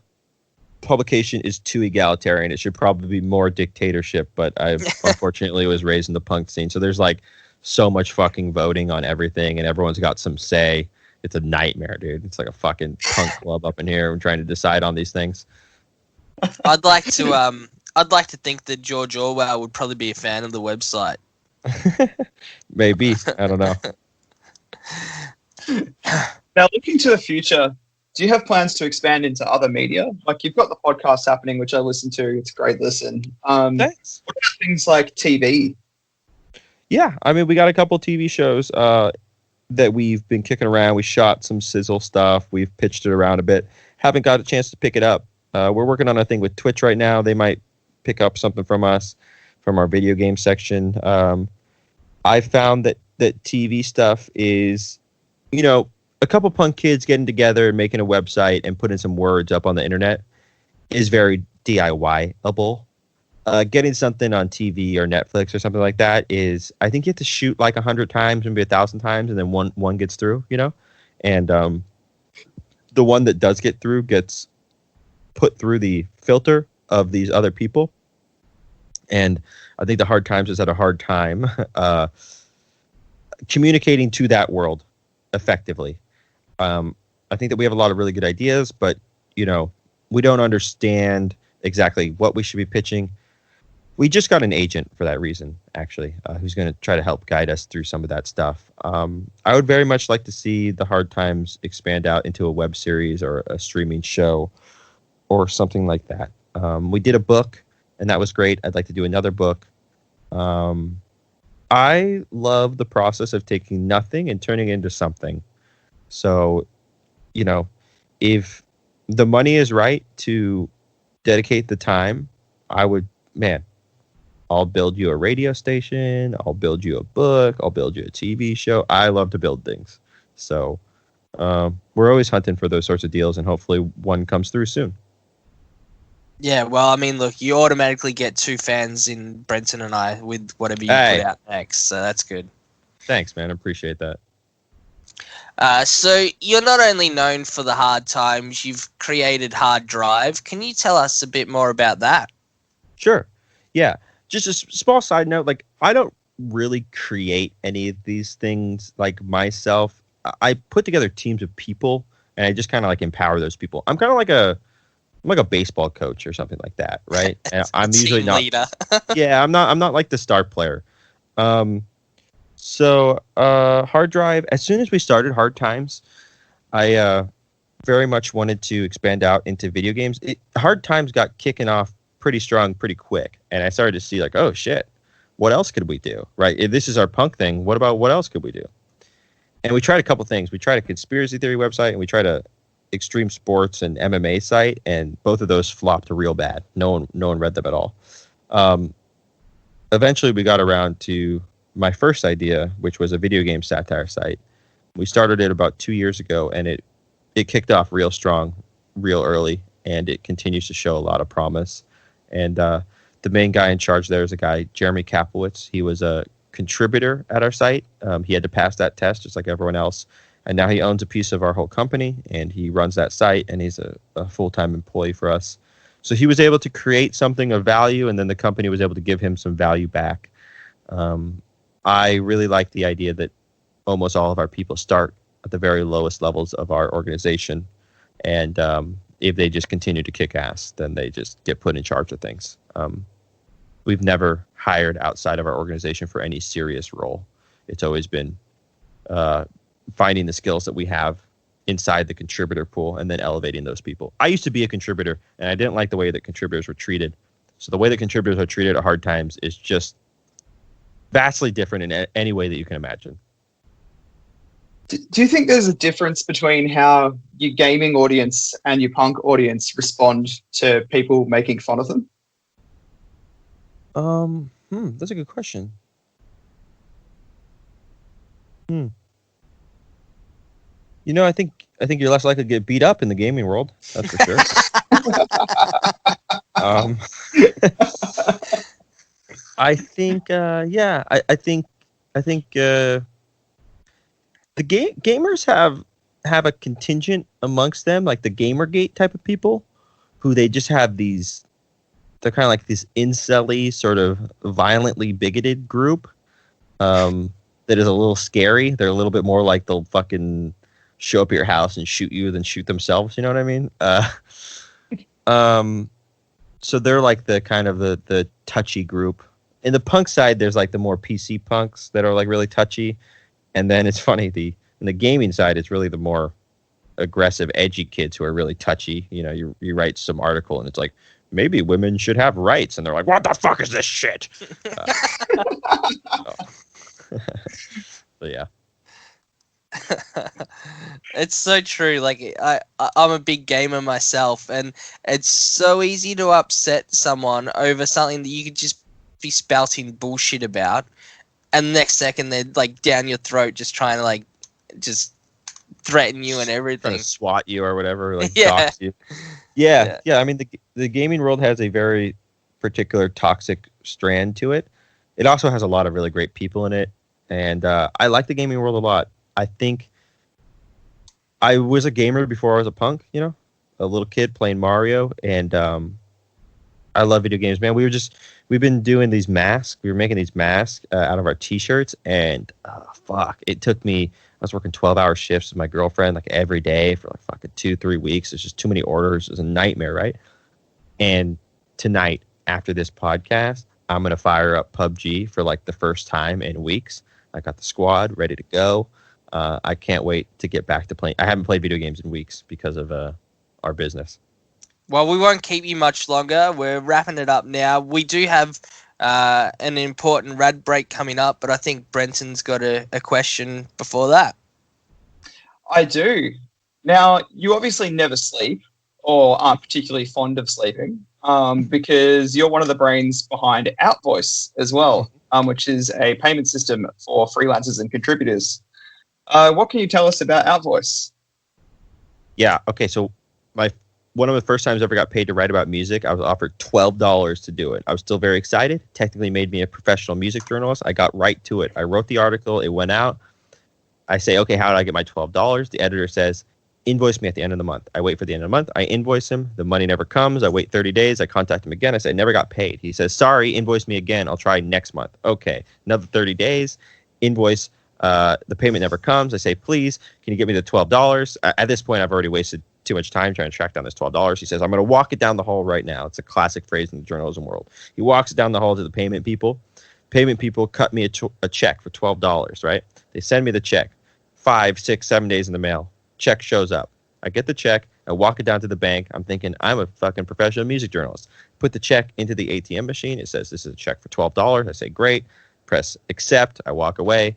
publication is too egalitarian. It should probably be more dictatorship, but I unfortunately was raised in the punk scene, so there's like so much fucking voting on everything, and everyone's got some say. It's a nightmare, dude. It's like a fucking punk club up in here. I'm trying to decide on these things. I'd like to think that George Orwell would probably be a fan of the website. Maybe. I don't know. Now, looking to the future, do you have plans to expand into other media? Like, you've got the podcast happening, which I listen to. It's a great listen. Thanks. What about things like TV? Yeah, I mean, we got a couple TV shows that we've been kicking around. We shot some sizzle stuff. We've pitched it around a bit. Haven't got a chance to pick it up. We're working on a thing with Twitch right now. They might pick up something from us, from our video game section. I found that TV stuff is, a couple punk kids getting together and making a website and putting some words up on the internet is very DIY-able. getting something on TV or Netflix or something like that is, I think you have to shoot like 100 times, maybe 1,000 times, and then one gets through, and the one that does get through gets put through the filter of these other people. And I think the Hard Times has had a hard time communicating to that world effectively. I think that we have a lot of really good ideas, but we don't understand exactly what we should be pitching. We just got an agent for that reason, actually, who's going to try to help guide us through some of that stuff. I would very much like to see the Hard Times expand out into a web series or a streaming show or something like that. We did a book, and that was great. I'd like to do another book. I love the process of taking nothing and turning it into something. So, if the money is right to dedicate the time, I would, I'll build you a radio station. I'll build you a book. I'll build you a TV show. I love to build things. So we're always hunting for those sorts of deals, and hopefully one comes through soon. Yeah, well, I mean, look, you automatically get 2 fans in Brenton and I with whatever you put out next, so that's good. Thanks, man. I appreciate that. So you're not only known for the Hard Times, you've created Hard Drive. Can you tell us a bit more about that? Sure. Yeah. Just a small side note, like, I don't really create any of these things like myself. I put together teams of people, and I just kind of like empower those people. I'm kind of like a baseball coach or something like that, right? And I'm usually not leader. Yeah, I'm not like the star player. So Hard Drive, as soon as we started Hard Times, I very much wanted to expand out into video games. Hard Times got kicking off pretty strong pretty quick, and I started to see like, oh shit, what else could we do, right? If this is our punk thing, what else could we do? And we tried a couple things. We tried a conspiracy theory website, and we tried a extreme sports and MMA site, and both of those flopped real bad. No one read them at all. Eventually we got around to my first idea, which was a video game satire site. We started it about 2 years ago, and it kicked off real strong, real early, and it continues to show a lot of promise. And the main guy in charge there is a guy, Jeremy Kaplowitz. He was a contributor at our site. He had to pass that test just like everyone else. And now he owns a piece of our whole company, and he runs that site, and he's a full-time employee for us. So he was able to create something of value, and then the company was able to give him some value back. I really like the idea that almost all of our people start at the very lowest levels of our organization. And if they just continue to kick ass, then they just get put in charge of things. We've never hired outside of our organization for any serious role. It's always been finding the skills that we have inside the contributor pool and then elevating those people. I used to be a contributor, and I didn't like the way that contributors were treated. So the way that contributors are treated at Hard Times is just vastly different in any way that you can imagine. Do you think there's a difference between how your gaming audience and your punk audience respond to people making fun of them? That's a good question. I think you're less likely to get beat up in the gaming world. That's for sure. I think, I think the gamers have a contingent amongst them, like the Gamergate type of people, who they just have these. They're kind of like this incel-y, sort of violently bigoted group that is a little scary. They're a little bit more like they'll fucking show up at your house and shoot you than shoot themselves. You know what I mean? So they're like the kind of the touchy group. In the punk side, there's like the more PC punks that are like really touchy. And then it's funny, in the gaming side, it's really the more aggressive, edgy kids who are really touchy. You write some article and it's like, maybe women should have rights. And they're like, what the fuck is this shit? So yeah. It's so true. Like I'm a big gamer myself, and it's so easy to upset someone over something that you could just be spouting bullshit about, and the next second they're like down your throat, just trying to like just threaten you and everything, trying to swat you or whatever, like yeah. dox you. Yeah. I mean, the gaming world has a very particular toxic strand to it. It also has a lot of really great people in it, and I like the gaming world a lot. I think I was a gamer before I was a punk, a little kid playing Mario, and I love video games, man. We've been doing these masks. We were making these masks out of our T-shirts, and it took me. I was working 12-hour shifts with my girlfriend like every day for like fucking 2-3 weeks. It's just too many orders. It was a nightmare, right? And tonight, after this podcast, I'm gonna fire up PUBG for like the first time in weeks. I got the squad ready to go. I can't wait to get back to playing. I haven't played video games in weeks because of our business. Well, we won't keep you much longer. We're wrapping it up now. We do have an important rad break coming up, but I think Brenton's got a question before that. I do. Now, you obviously never sleep or aren't particularly fond of sleeping because you're one of the brains behind Outvoice as well, which is a payment system for freelancers and contributors. What can you tell us about Outvoice? Yeah, okay, so one of the first times I ever got paid to write about music, I was offered $12 to do it. I was still very excited. Technically made me a professional music journalist. I got right to it. I wrote the article. It went out. I say, okay, how did I get my $12? The editor says, invoice me at the end of the month. I wait for the end of the month. I invoice him. The money never comes. I wait 30 days. I contact him again. I say, I never got paid. He says, sorry, invoice me again. I'll try next month. Okay, another 30 days. Invoice. The payment never comes. I say, please, can you get me the $12? At this point, I've already wasted too much time trying to track down this $12. He says, I'm going to walk it down the hall right now. It's a classic phrase in the journalism world. He walks it down the hall to the payment people. Payment people cut me a check for $12, right? They send me the check 5, 6, 7 days in the mail. Check shows up. I get the check. I walk it down to the bank. I'm thinking, I'm a fucking professional music journalist. Put the check into the ATM machine. It says, this is a check for $12. I say, great. Press accept. I walk away.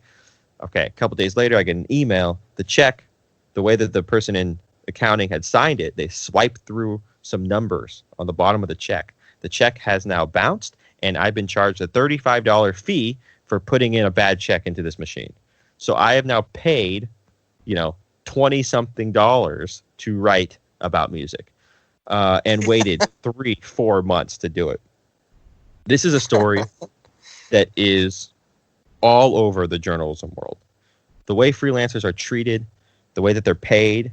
Okay, a couple days later, I get an email. The check, the way that the person in accounting had signed it, they swiped through some numbers on the bottom of the check. The check has now bounced, and I've been charged a $35 fee for putting in a bad check into this machine. So I have now paid, 20-something dollars to write about music and waited 3-4 months to do it. This is a story that is all over the journalism world. The way freelancers are treated, the way that they're paid,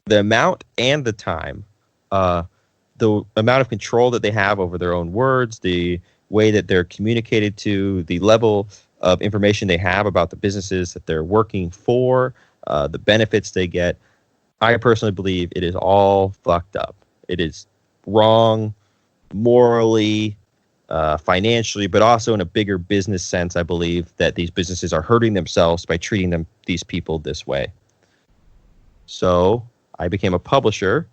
the amount and the time, the amount of control that they have over their own words, the way that they're communicated to, the level of information they have about the businesses that they're working for, the benefits they get. I personally believe it is all fucked up. It is wrong morally, financially, but also in a bigger business sense. I believe that these businesses are hurting themselves by treating these people this way. So I became a publisher,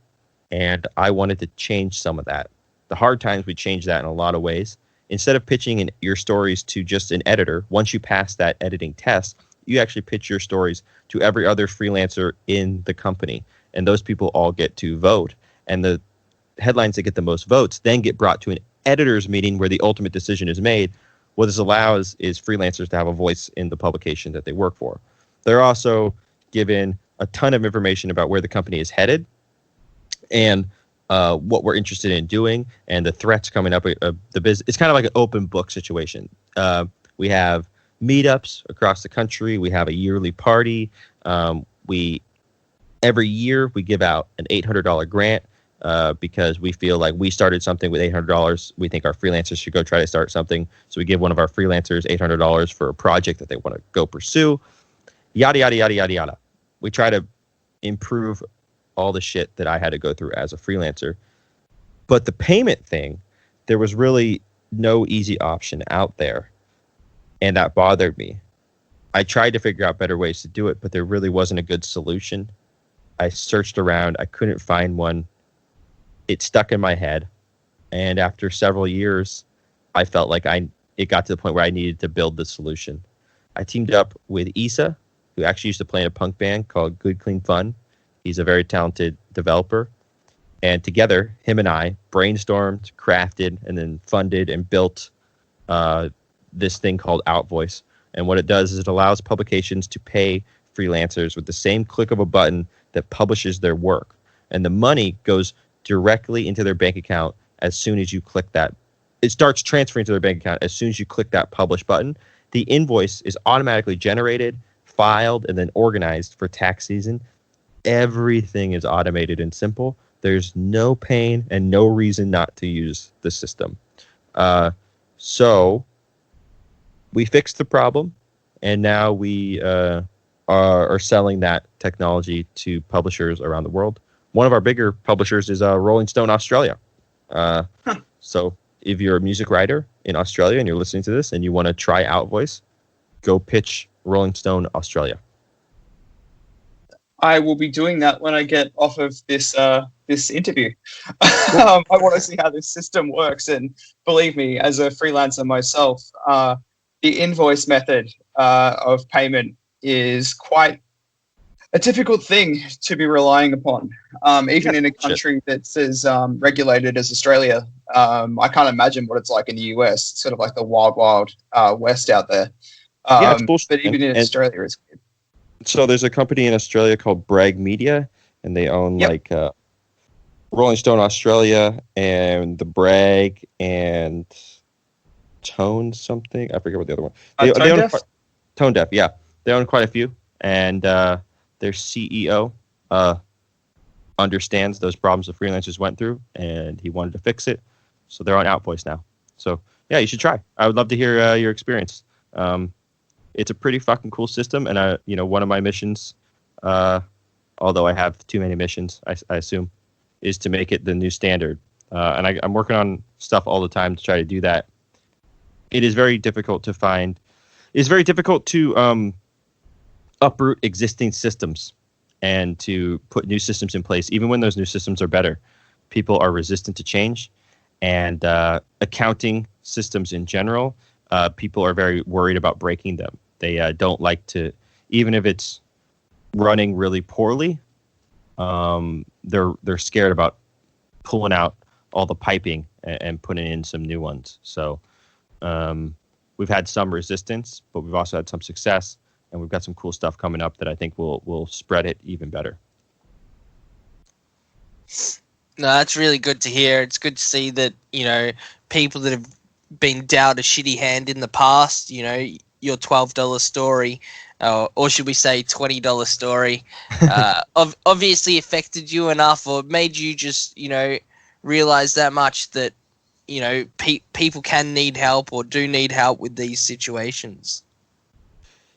and I wanted to change some of that. The hard times, we changed that in a lot of ways. Instead of pitching your stories to just an editor, once you pass that editing test, you actually pitch your stories to every other freelancer in the company, and those people all get to vote. And the headlines that get the most votes then get brought to an editor's meeting where the ultimate decision is made. What this allows is freelancers to have a voice in the publication that they work for. They're also given a ton of information about where the company is headed and what we're interested in doing and the threats coming up. The business. It's kind of like an open book situation. We have meetups across the country. We have a yearly party. Every year we give out an $800 grant because we feel like we started something with $800. We think our freelancers should go try to start something. So we give one of our freelancers $800 for a project that they want to go pursue. Yada, yada, yada, yada, yada. We try to improve all the shit that I had to go through as a freelancer. But the payment thing, there was really no easy option out there. And that bothered me. I tried to figure out better ways to do it, but there really wasn't a good solution. I searched around. I couldn't find one. It stuck in my head. And after several years, I felt like it got to the point where I needed to build the solution. I teamed up with Issa, who actually used to play in a punk band called Good Clean Fun. He's a very talented developer. And together, him and I brainstormed, crafted, and then funded and built this thing called Outvoice. And what it does is it allows publications to pay freelancers with the same click of a button that publishes their work. And the money goes directly into their bank account as soon as you click that it starts transferring to their bank account as soon as you click that publish button. The invoice is automatically generated, filed, and then organized for tax season. Everything is automated and simple. There's no pain and no reason not to use the system. So we fixed the problem, and now we are selling that technology to publishers around the world. One of our bigger publishers is Rolling Stone Australia. So if you're a music writer in Australia and you're listening to this and you want to try Outvoice, go pitch Rolling Stone Australia. I will be doing that when I get off of this interview. I want to see how this system works, and believe me, as a freelancer myself, the invoice method of payment is quite a difficult thing to be relying upon, even in a country that's as regulated as Australia. I can't imagine what it's like in the US. It's sort of like the wild, wild west out there. It's bullshit. But even in Australia, it's good. So there's a company in Australia called Bragg Media, and they own Rolling Stone Australia and the Bragg and Tone something. I forget what the other one. They own Tone Deaf, yeah. They own quite a few, and their CEO understands those problems the freelancers went through, and he wanted to fix it. So they're on Outvoice now. So yeah, you should try. I would love to hear your experience. It's a pretty fucking cool system, and one of my missions, although I have too many missions, I assume, is to make it the new standard. And I'm working on stuff all the time to try to do that. It is very difficult to find. It's very difficult to uproot existing systems and to put new systems in place, even when those new systems are better. People are resistant to change, and accounting systems in general. People are very worried about breaking them. They don't like to, even if it's running really poorly, they're scared about pulling out all the piping and putting in some new ones. So we've had some resistance, but we've also had some success, and we've got some cool stuff coming up that I think will spread it even better. No, that's really good to hear. It's good to see that, people that have been dealt a shitty hand in the past, your $12 story, or should we say $20 story, obviously affected you enough, or made you just, realize that much that, people can need help or do need help with these situations.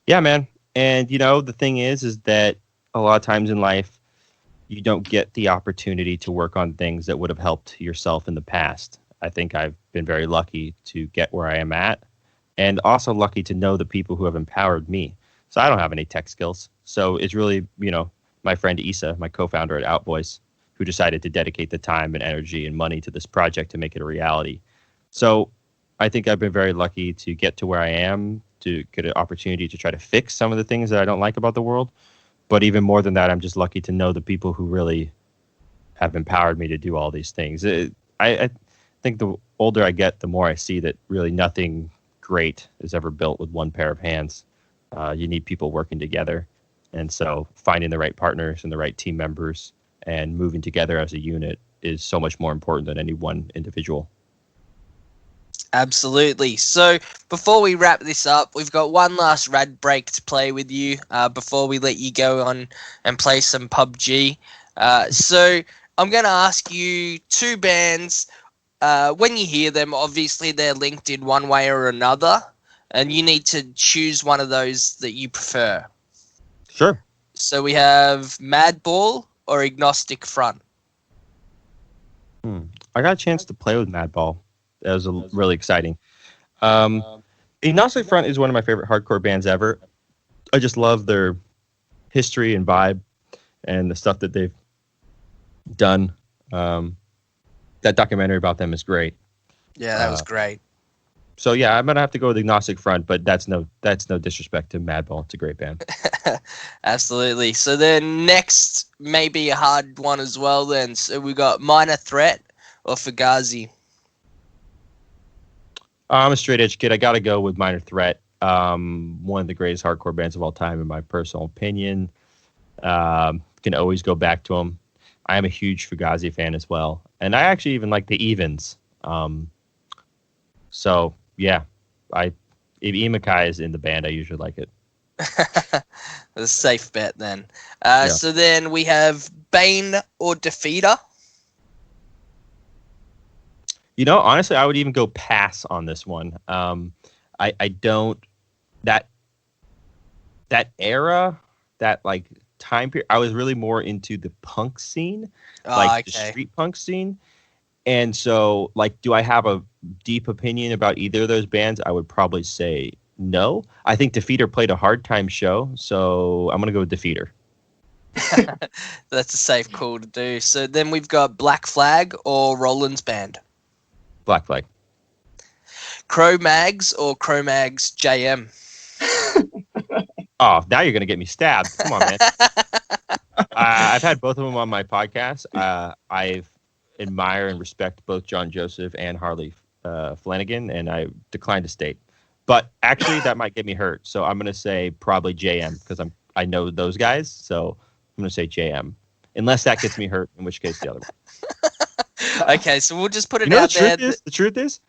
Yeah, man. And, the thing is that a lot of times in life, you don't get the opportunity to work on things that would have helped yourself in the past. I think I've been very lucky to get where I am at, and also lucky to know the people who have empowered me. So I don't have any tech skills. So it's really, my friend Isa, my co-founder at Outvoice, who decided to dedicate the time and energy and money to this project to make it a reality. So I think I've been very lucky to get to where I am, to get an opportunity to try to fix some of the things that I don't like about the world. But even more than that, I'm just lucky to know the people who really have empowered me to do all these things. I think the older I get, the more I see that really nothing great is ever built with one pair of hands. You need people working together. And so finding the right partners and the right team members and moving together as a unit is so much more important than any one individual. Absolutely. So before we wrap this up, we've got one last rad break to play with you before we let you go on and play some PUBG. So I'm going to ask you two bands. When you hear them, obviously they're linked in one way or another, and you need to choose one of those that you prefer. Sure. So we have Madball or Agnostic Front. I got a chance to play with Madball. That was really exciting. Agnostic Front is one of my favorite hardcore bands ever. I just love their history and vibe and the stuff that they've done. That documentary about them is great. Yeah, that was great. So yeah, I'm gonna have to go with Agnostic Front, but that's no disrespect to Madball. It's a great band. Absolutely. So then next, maybe a hard one as well. Then so we got Minor Threat or Fugazi. I'm a straight edge kid. I got to go with Minor Threat. One of the greatest hardcore bands of all time, in my personal opinion. Can always go back to them. I am a huge Fugazi fan as well, and I actually even like the Evens. So yeah, if Imakai is in the band, I usually like it. A safe bet then. Yeah. So then we have Bane or Defeater. Honestly, I would even go pass on this one. I don't that era, that like time period. I was really more into the punk scene, the street punk scene. And so, like, do I have a deep opinion about either of those bands? I would probably say no. I think Defeater played a hard time show, so I'm going to go with Defeater. That's a safe call to do. So then we've got Black Flag or Roland's Band. Black Flag. Cro-Mags or Cro-Mags JM. Oh, now you're going to get me stabbed. Come on, man. I've had both of them on my podcast. I've admire and respect both John Joseph and Harley Flanagan, and I declined to state. But actually, that might get me hurt. So I'm going to say probably JM because I know those guys. So I'm going to say JM, unless that gets me hurt, in which case the other one. Okay, so we'll just put it out there. The truth is,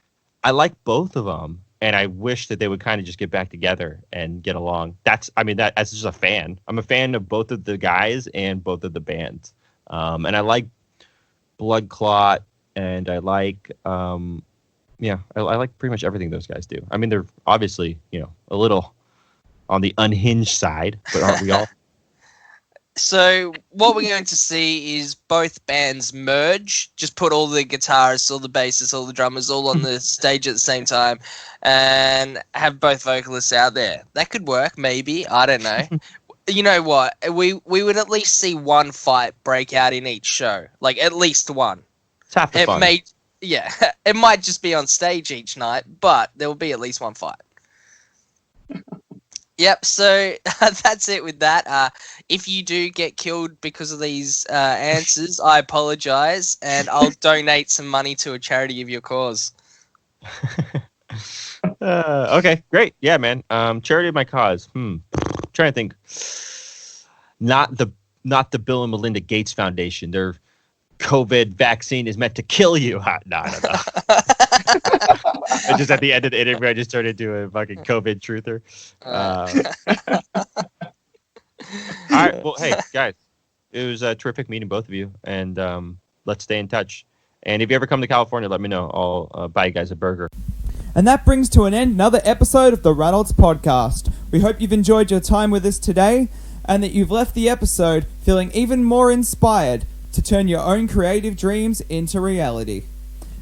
I like both of them, and I wish that they would kind of just get back together and get along. As just a fan. I'm a fan of both of the guys and both of the bands, and I like Blood Clot, and I like I like pretty much everything those guys do. I mean, they're obviously a little on the unhinged side, but aren't we all? So what we're going to see is both bands merge, just put all the guitarists, all the bassists, all the drummers all on the stage at the same time, and have both vocalists out there. That could work, maybe. I don't know. You know what? We would at least see one fight break out in each show. Like, at least one. It's half the fun. It might just be on stage each night, but there will be at least one fight. Yep, so that's it with that. If you do get killed because of these answers, I apologize, and I'll donate some money to a charity of your cause. Okay, great. Yeah, man. Charity of my cause. Trying to think. Not the Bill and Melinda Gates Foundation. Their COVID vaccine is meant to kill you. No. And just at the end of the interview, I just turned into a fucking COVID truther. All right. Well, hey, guys. It was terrific meeting both of you. And let's stay in touch. And if you ever come to California, let me know. I'll buy you guys a burger. And that brings to an end another episode of the Radults podcast. We hope you've enjoyed your time with us today and that you've left the episode feeling even more inspired to turn your own creative dreams into reality.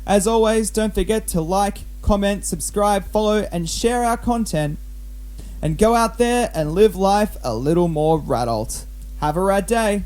As always, don't forget to like, comment, subscribe, follow, and share our content. And go out there and live life a little more Radult. Have a rad day.